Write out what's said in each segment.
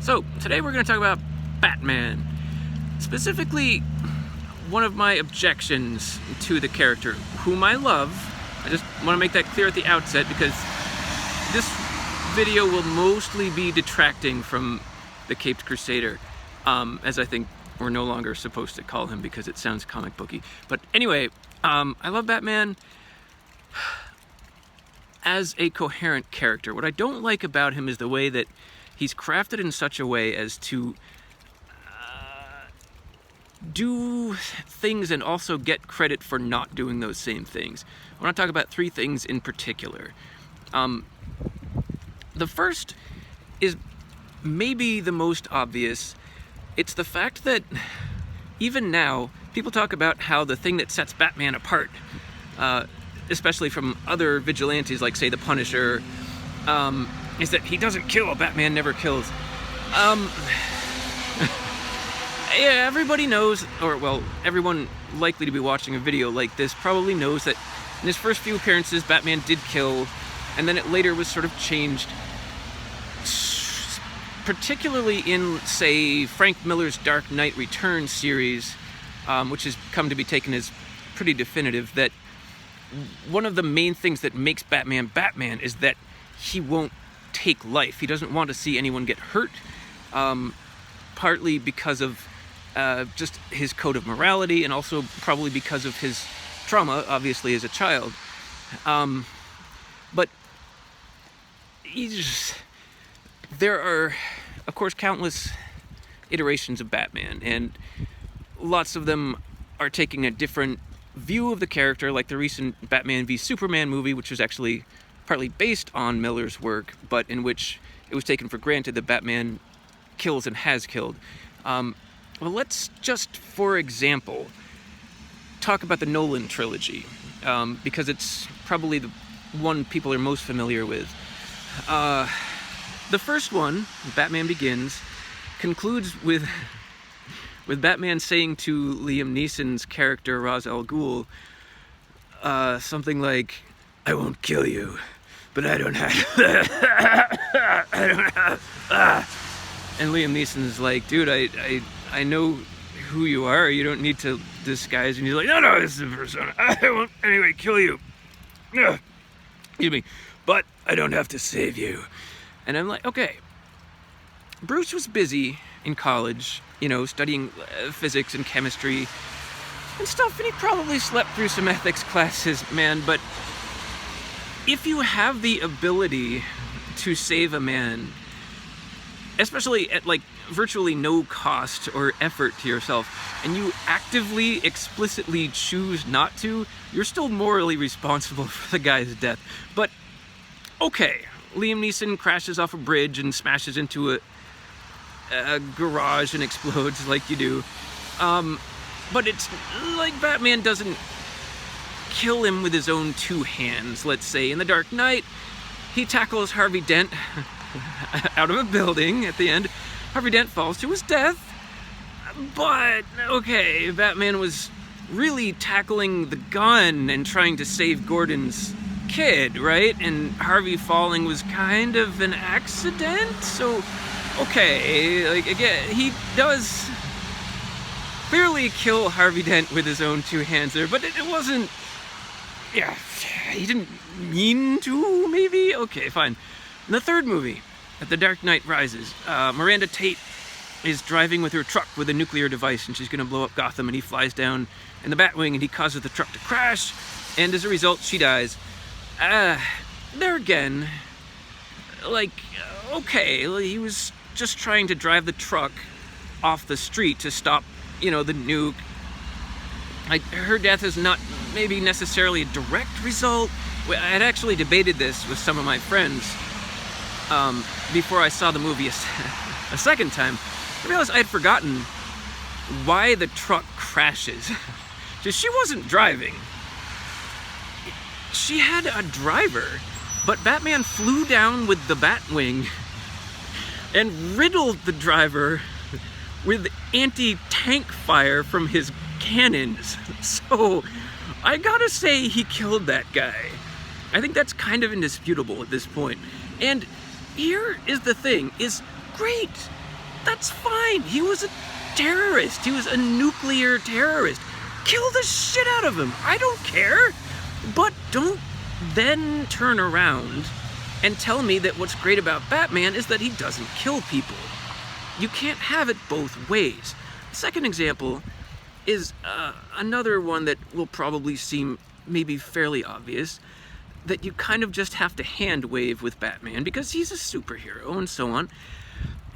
So, today we're going to talk about Batman. Specifically, one of my objections to the character, whom I love. I just want to make that clear at the outset because this video will mostly be detracting from the Caped Crusader, as I think we're no longer supposed to call him because it sounds comic booky. But anyway, I love Batman as a coherent character. What I don't like about him is the way that he's crafted in such a way as to do things and also get credit for not doing those same things. I want to talk about three things in particular. The first is maybe the most obvious. It's the fact that even now, people talk about how the thing that sets Batman apart, especially from other vigilantes like, say, the Punisher, is that he doesn't kill. Batman never kills. Yeah, everybody knows, or well, everyone likely to be watching a video like this probably knows that in his first few appearances, Batman did kill, and then it later was sort of changed. Particularly in, say, Frank Miller's Dark Knight Returns series, which has come to be taken as pretty definitive, that one of the main things that makes Batman Batman is that he won't take life. He doesn't want to see anyone get hurt, partly because of just his code of morality, and also probably because of his trauma, obviously, as a child. But there are, of course, countless iterations of Batman, and lots of them are taking a different view of the character, like the recent Batman v Superman movie, which was actually partly based on Miller's work, but in which it was taken for granted that Batman kills and has killed. Well, let's just, for example, talk about the Nolan trilogy, because it's probably the one people are most familiar with. The first one, Batman Begins, concludes with Batman saying to Liam Neeson's character, Ra's al Ghul, something like, "I won't kill you, but I don't have..." And Liam Neeson's like, "Dude, I know who you are. You don't need to disguise." And he's like, No, this is the persona. I won't anyway kill you. Excuse me, but I don't have to save you." And I'm like, okay. Bruce was busy in college, studying physics and chemistry and stuff, and he probably slept through some ethics classes, man. But if you have the ability to save a man, especially at virtually no cost or effort to yourself, and you actively, explicitly choose not to, you're still morally responsible for the guy's death. But okay, Liam Neeson crashes off a bridge and smashes into a garage and explodes like you do. But it's like Batman doesn't kill him with his own two hands, let's say. In The Dark Knight, he tackles Harvey Dent out of a building at the end. Harvey Dent falls to his death. But, okay, Batman was really tackling the gun and trying to save Gordon's kid, right? And Harvey falling was kind of an accident. So, okay, again, he does clearly kill Harvey Dent with his own two hands there, but it wasn't, yeah, he didn't mean to, maybe? Okay, fine. In the third movie, The Dark Knight Rises, Miranda Tate is driving with her truck with a nuclear device, and she's going to blow up Gotham, and he flies down in the Batwing, and he causes the truck to crash, and as a result, she dies. There again, okay, he was just trying to drive the truck off the street to stop, the nuke. Her death is not maybe necessarily a direct result. I had actually debated this with some of my friends before I saw the movie a second time. I realized I had forgotten why the truck crashes. Just she wasn't driving. She had a driver, but Batman flew down with the Batwing and riddled the driver with anti-tank fire from his cannons. So, I gotta say he killed that guy. I think that's kind of indisputable at this point. And here is the thing, is great. That's fine. He was a terrorist. He was a nuclear terrorist. Kill the shit out of him. I don't care. But don't then turn around and tell me that what's great about Batman is that he doesn't kill people. You can't have it both ways. The second example is another one that will probably seem maybe fairly obvious, that you kind of just have to hand wave with Batman because he's a superhero and so on.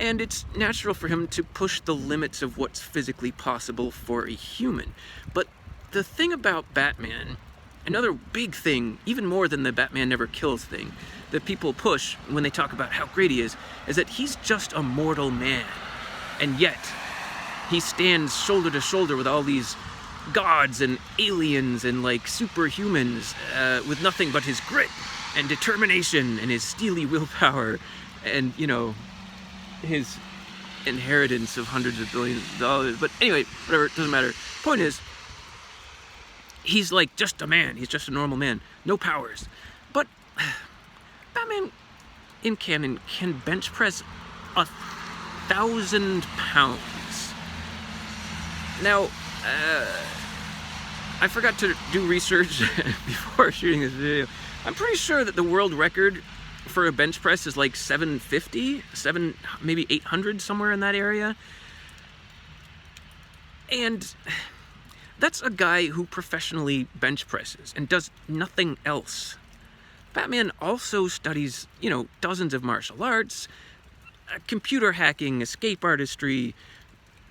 And it's natural for him to push the limits of what's physically possible for a human. But the thing about Batman, another big thing, even more than the Batman never kills thing, that people push when they talk about how great he is that he's just a mortal man. And yet, he stands shoulder to shoulder with all these gods and aliens and like superhumans with nothing but his grit and determination and his steely willpower and, you know, his inheritance of hundreds of billions of dollars. But anyway, whatever, it doesn't matter. Point is, he's like just a man. He's just a normal man. No powers. But Batman in canon can bench press 1,000 pounds. Now, I forgot to do research before shooting this video. I'm pretty sure that the world record for a bench press is like 750, maybe 800, somewhere in that area. And that's a guy who professionally bench presses and does nothing else. Batman also studies, you know, dozens of martial arts, computer hacking, escape artistry,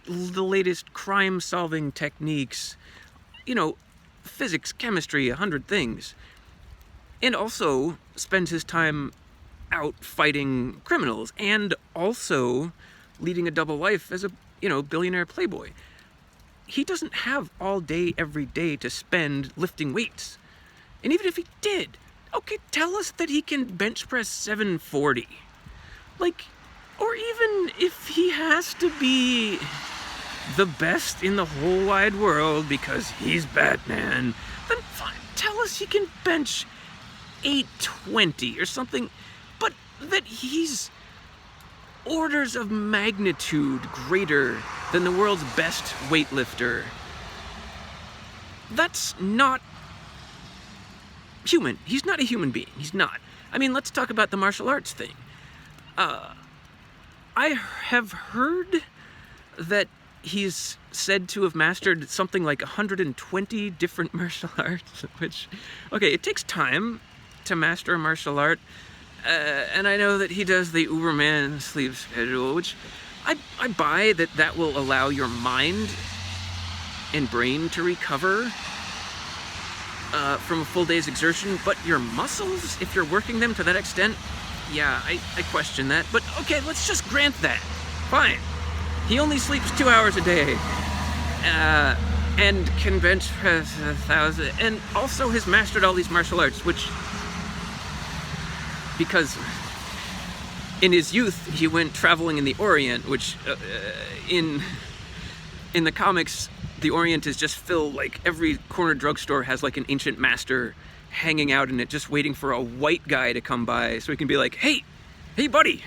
the latest crime-solving techniques, you know, physics, chemistry, 100 things. And also spends his time out fighting criminals and also leading a double life as a, you know, billionaire playboy. He doesn't have all day, every day to spend lifting weights. And even if he did, okay, tell us that he can bench press 740. Like, or even if he has to be the best in the whole wide world because he's Batman, then fine, tell us he can bench 820 or something, but that he's orders of magnitude greater than the world's best weightlifter. That's not human. He's not a human being. He's not. I mean, let's talk about the martial arts thing. I have heard that he's said to have mastered something like 120 different martial arts, which, okay, it takes time to master a martial art, and I know that he does the Uberman sleep schedule, which I buy that will allow your mind and brain to recover from a full day's exertion, but your muscles, if you're working them to that extent, yeah, I question that. But okay, let's just grant that. Fine. He only sleeps 2 hours a day, and can bench press 1,000, and also has mastered all these martial arts, which, because in his youth he went traveling in the Orient, which in the comics the Orient is just filled, like every corner drugstore has like an ancient master hanging out in it, just waiting for a white guy to come by so he can be like, hey buddy,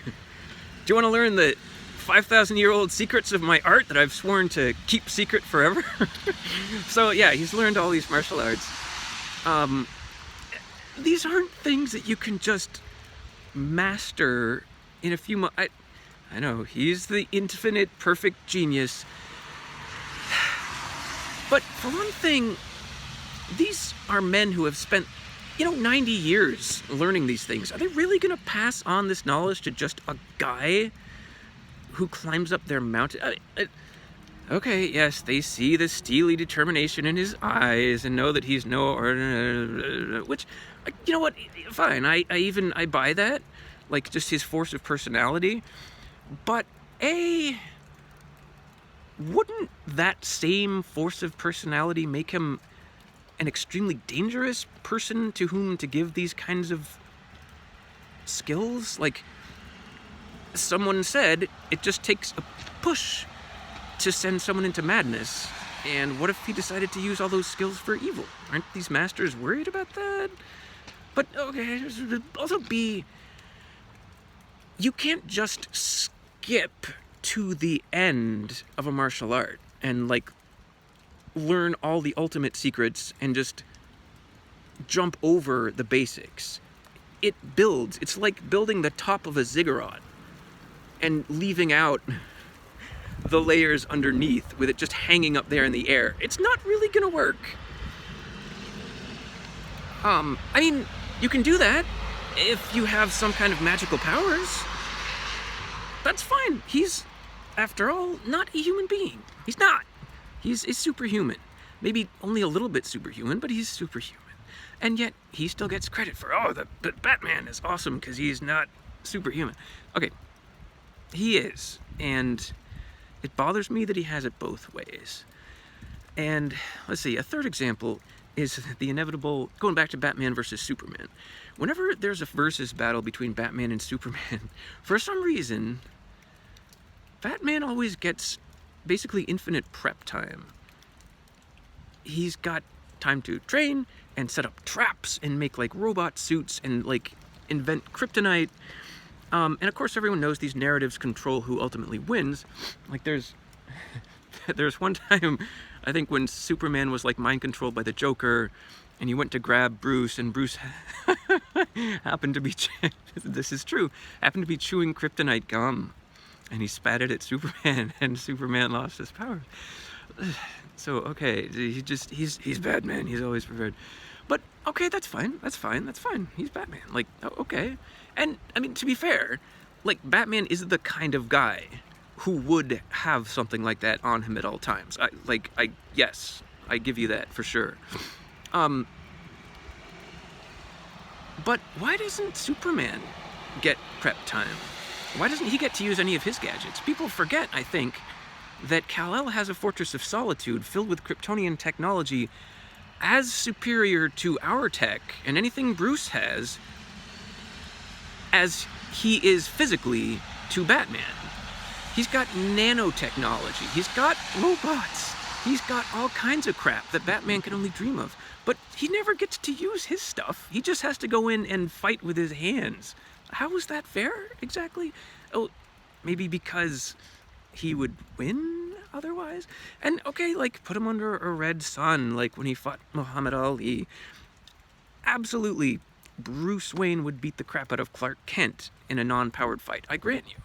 do you want to learn the 5,000-year-old secrets of my art that I've sworn to keep secret forever? So yeah, he's learned all these martial arts. These aren't things that you can just master in a few months. I know, he's the infinite perfect genius. But for one thing, these are men who have spent, 90 years learning these things. Are they really going to pass on this knowledge to just a guy who climbs up their mountain? Okay, yes, they see the steely determination in his eyes and know that he's no ordinary, which, you know what, fine, I buy that, like just his force of personality, but wouldn't that same force of personality make him an extremely dangerous person to whom to give these kinds of skills? Like someone said, it just takes a push to send someone into madness. And what if he decided to use all those skills for evil? Aren't these masters worried about that? But okay, also you can't just skip to the end of a martial art and like learn all the ultimate secrets and just jump over the basics. It builds. It's like building the top of a ziggurat and leaving out the layers underneath with it just hanging up there in the air. It's not really gonna work. I mean, you can do that if you have some kind of magical powers. That's fine. He's, after all, not a human being. He's not. He's superhuman. Maybe only a little bit superhuman, but he's superhuman. And yet, he still gets credit for, oh, the Batman is awesome because he's not superhuman. Okay, he is. And it bothers me that he has it both ways. And let's see, a third example is the inevitable, going back to Batman versus Superman. Whenever there's a versus battle between Batman and Superman, for some reason, Batman always gets basically infinite prep time. He's got time to train and set up traps and make like robot suits and like invent kryptonite. And of course everyone knows these narratives control who ultimately wins. Like there's one time, I think, when Superman was like mind controlled by the Joker and he went to grab Bruce, and Bruce happened to be, this is true, happened to be chewing kryptonite gum, and he spat it at Superman, and Superman lost his powers. So, okay, he's Batman, he's always prepared. But, okay, that's fine, he's Batman, like, okay. And, I mean, to be fair, like, Batman is the kind of guy who would have something like that on him at all times. Yes, I give you that for sure. But why doesn't Superman get prep time? Why doesn't he get to use any of his gadgets? People forget, I think, that Kal-El has a fortress of solitude filled with Kryptonian technology as superior to our tech and anything Bruce has as he is physically to Batman. He's got nanotechnology, he's got robots, he's got all kinds of crap that Batman can only dream of. But he never gets to use his stuff. He just has to go in and fight with his hands. How is that fair, exactly? Oh, maybe because he would win otherwise? And okay, like, put him under a red sun, like when he fought Muhammad Ali. Absolutely, Bruce Wayne would beat the crap out of Clark Kent in a non-powered fight, I grant you.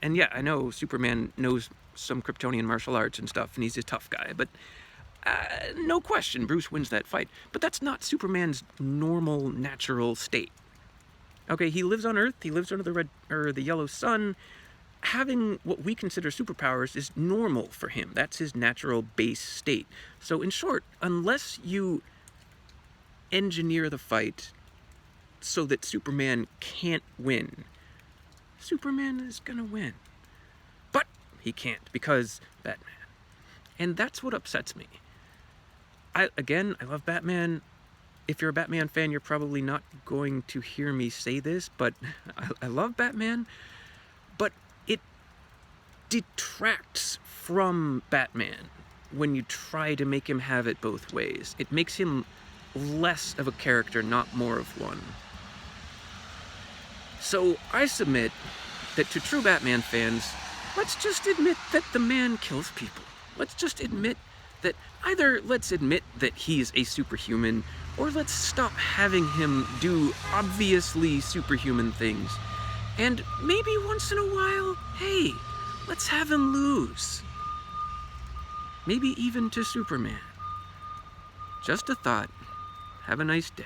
And yeah, I know Superman knows some Kryptonian martial arts and stuff, and he's a tough guy, but no question, Bruce wins that fight. But that's not Superman's normal, natural state. Okay, he lives on Earth, he lives under the red or the yellow sun. Having what we consider superpowers is normal for him. That's his natural base state. So in short, unless you engineer the fight so that Superman can't win, Superman is gonna win. But he can't because Batman. And that's what upsets me. I love Batman. If you're a Batman fan, you're probably not going to hear me say this, but I love Batman. But it detracts from Batman when you try to make him have it both ways. It makes him less of a character, not more of one. So I submit that to true Batman fans, let's just admit that the man kills people. Let's just admit that either let's admit that he's a superhuman, or let's stop having him do obviously superhuman things. And maybe once in a while, hey, let's have him lose. Maybe even to Superman. Just a thought. Have a nice day.